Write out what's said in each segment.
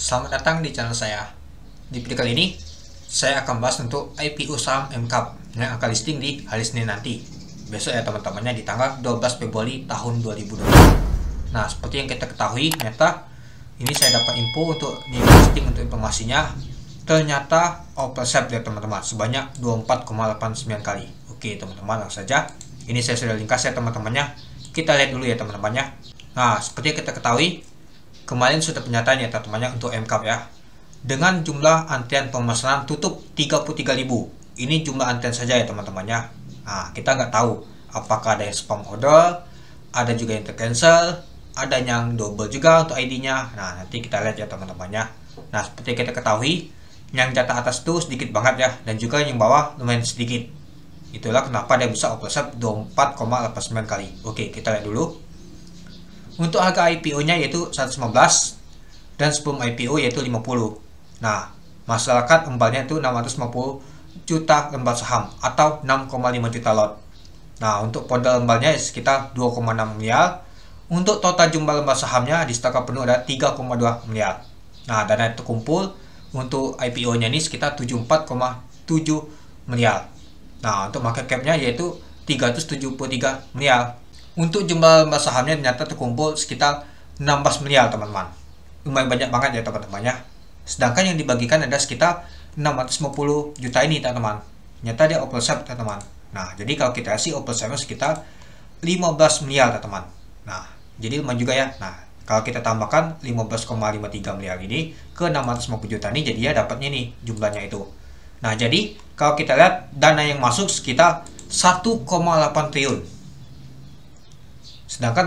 Selamat datang di channel saya. Di video kali ini, saya akan bahas untuk IPO saham MCAP yang akan listing di hari Senin nanti. Besok ya teman-temannya di tanggal 12 Februari tahun 2020. Nah, seperti yang kita ketahui, ternyata ini saya dapat info untuk di listing untuk informasinya. Ternyata oversubscribe ya teman-teman, sebanyak 24,89 kali. Oke teman-teman, langsung saja. Ini saya sudah ringkas ya teman-temannya. Kita lihat dulu ya teman-temannya. Nah, seperti yang kita ketahui, kemarin sudah pernyataan ya teman-temannya untuk MCAP ya. Dengan jumlah antrian pemesanan tutup 33.000. Ini jumlah antrian saja ya teman-temannya. Nah, kita nggak tahu apakah ada yang spam order, ada juga yang tercancel, ada yang double juga untuk ID-nya. Nah, nanti kita lihat ya teman-temannya. Nah, seperti kita ketahui, yang jatah atas itu sedikit banget ya, dan juga yang bawah lumayan sedikit. Itulah kenapa dia bisa oversubscribe 24,89 kali. Oke, kita lihat dulu. Untuk harga IPO-nya yaitu 115 dan sebelum IPO yaitu 50. Nah, masyarakat lembarnya itu 650 juta lembar saham atau 6,5 juta lot. Nah, untuk modal lembarnya sekitar 2,6 miliar. Untuk total jumlah lembar sahamnya di stok penuh ada 3,2 miliar. Nah, dana itu kumpul untuk IPO-nya ini sekitar 74,7 miliar. Nah, untuk market cap-nya yaitu 373 miliar. Untuk jumlah lembar sahamnya ternyata terkumpul sekitar 16 miliar teman-teman. Lumayan banyak banget ya teman-temannya. Sedangkan yang dibagikan ada sekitar 650 juta ini teman-teman. Ternyata dia oversubscribe teman-teman. Nah, jadi kalau kita kasih oversubscribe sekitar 15 miliar teman-teman. Nah, jadi lumayan juga ya. Nah, kalau kita tambahkan 15,53 miliar ini ke 650 juta ini, jadi ya dapatnya nih jumlahnya itu. Nah, jadi kalau kita lihat dana yang masuk sekitar 1,8 triliun. Sedangkan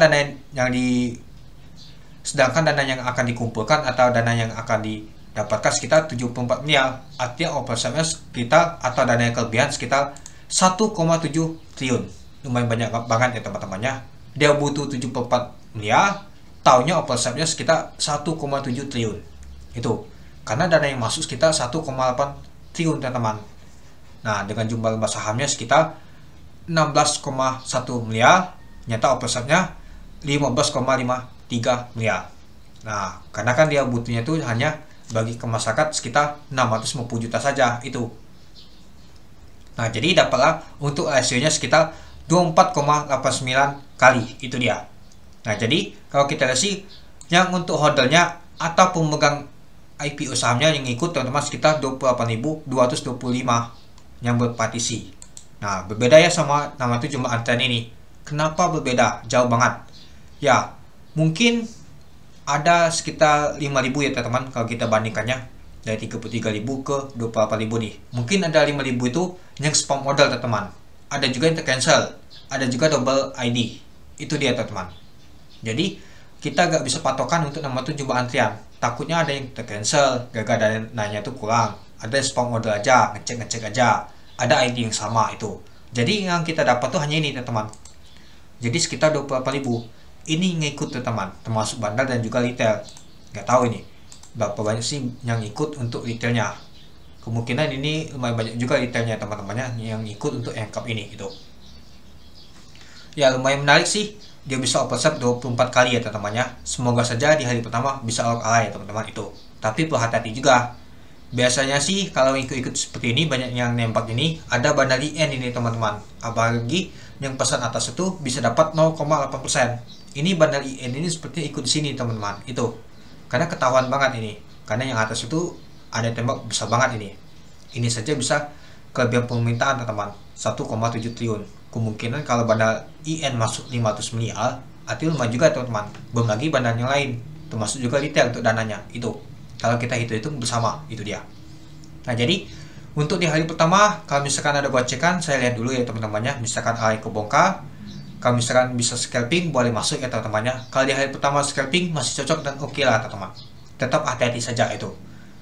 dana yang akan dikumpulkan atau dana yang akan didapatkan sekitar 74 miliar. Artinya oversubscribe sekitar atau dana yang kelebihan sekitar 1,7 triliun. Lumayan banyak banget ya teman-temannya. Dia butuh 74 miliar, tahunnya oversubscribe sekitar 1,7 triliun. Itu karena dana yang masuk sekitar 1,8 triliun teman-teman. Nah, dengan jumlah lembar sahamnya sekitar 16,1 miliar, nyata oversubscribe-nya 15,53 miliar. Nah, karena kan dia butuhnya itu hanya bagi ke masyarakat sekitar 650 juta saja itu. Nah, jadi dapatlah untuk ratio-nya sekitar 24,89 kali, itu dia. Nah, jadi kalau kita lihat sih yang untuk holdernya atau pemegang IPO sahamnya yang ikut teman-teman sekitar 28.225 yang berpartisi. Nah, berbeda ya sama nama itu jumlah antrian ini. Kenapa berbeda? Jauh banget. Ya, mungkin ada sekitar 5.000 ya teman-teman kalau kita bandingkannya dari 33.000 ke 28.000 nih. Mungkin ada 5.000 itu yang spam order teman-teman. Ada juga yang tercancel, ada juga double ID. Itu dia teman-teman. Jadi kita gak bisa patokan untuk nama itu jumlah antrian. Takutnya ada yang tercancel, gara-gara dananya itu kurang. Ada yang spam order aja, ngecek aja. Ada ID yang sama itu. Jadi yang kita dapat tuh hanya ini teman-teman. Jadi sekitar 28.000. Ini ngikut teman-teman, termasuk bandar dan juga retail. Nggak tahu ini berapa banyak sih yang ikut untuk retailnya. Kemungkinan ini lumayan banyak juga retailnya teman-temannya yang ikut untuk MCAP ini gitu. Ya lumayan menarik sih. Dia bisa oversubscribe 24 kali ya teman-temannya. Semoga saja di hari pertama bisa alay ya teman-teman itu. Tapi berhati-hati juga. Biasanya sih kalau ikut-ikut seperti ini banyak yang nembak ini ada bandar IN ini teman-teman. Apalagi yang pesan atas itu bisa dapat 0,8%. Ini bandar IN ini seperti ikut di sini teman-teman itu. Karena ketahuan banget ini. Karena yang atas itu ada tembak besar banget ini. Ini saja bisa kelebihan permintaan teman-teman 1,7 triliun. Kemungkinan kalau bandar IN masuk 500 miliar, artinya lumayan juga teman-teman. Belum lagi bandar yang lain, termasuk juga retail untuk dananya itu. Kalau kita hitung bersama, itu dia. Nah, jadi untuk di hari pertama, kalau misalkan ada gocekan, saya lihat dulu ya teman-temannya. Misalkan alay kebongkar, kalau misalkan bisa scalping, boleh masuk ya teman-temannya. Kalau di hari pertama scalping masih cocok dan oke lah teman-teman. Tetap hati-hati saja itu.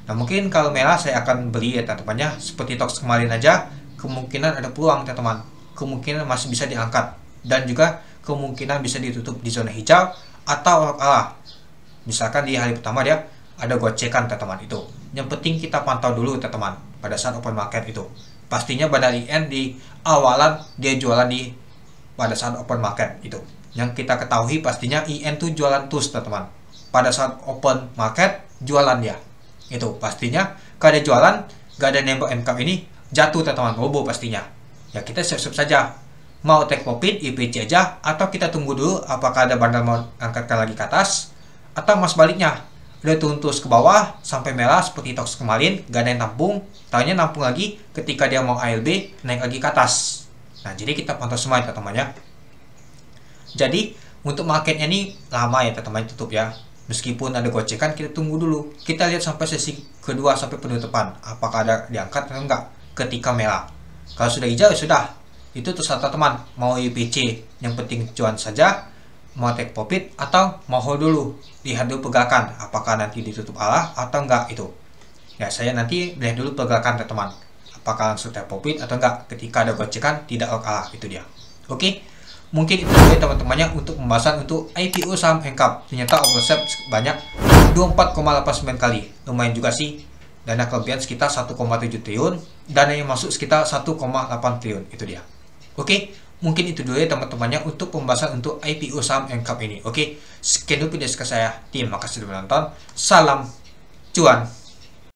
Nah, mungkin kalau merah saya akan beli ya teman-temannya. Seperti talks kemarin aja, kemungkinan ada peluang teman-teman. Kemungkinan masih bisa diangkat. Dan juga kemungkinan bisa ditutup di zona hijau atau kalah. Misalkan di hari pertama dia ada gocekan teman-teman itu. Yang penting kita pantau dulu teman-teman pada saat open market itu. Pastinya bandar IN di awalan dia jualan pada saat open market itu. Yang kita ketahui pastinya IN tuh jualan terus teman-teman. Pada saat open market jualan dia. Itu pastinya kalau ada jualan, gak ada nembak MCAP ini jatuh teman-teman, robo pastinya. Ya kita siap-siap saja. Mau take profit IPC aja, atau kita tunggu dulu apakah ada bandar mau angkatkan lagi ke atas, atau mas baliknya udah turun terus ke bawah sampai merah seperti Tox kemarin, gak ada yang tampung, tahunya nampung lagi ketika dia mau ALB naik lagi ke atas. Nah jadi kita pantau semua ya teman-teman ya. Jadi untuk marketnya ini lama ya teman-teman tutup ya. Meskipun ada gocekan, kita tunggu dulu, kita lihat sampai sesi kedua sampai penutupan apakah ada diangkat atau enggak ketika merah. Kalau sudah hijau ya sudah, itu terserah teman, mau IPC yang penting cuan saja, mau take profit atau mau hold dulu, lihat dulu pergerakan apakah nanti ditutup arah atau enggak. Itu ya saya nanti lihat dulu pergerakan teman, apakah langsung take profit atau enggak ketika ada gocekan tidak lock arah. Itu dia. Oke, mungkin itu saja teman-temannya untuk pembahasan untuk IPO saham MCAP. Ternyata oversubscribe banyak 24,89 kali, lumayan juga sih. Dana kelebihan sekitar 1,7 triliun, dana yang masuk sekitar 1,8 triliun. Itu dia. Oke, mungkin itu dulu ya teman-temannya untuk pembahasan untuk IPO saham MCAP ini. Oke, sekian dulu video saya. Terima kasih sudah menonton. Salam cuan.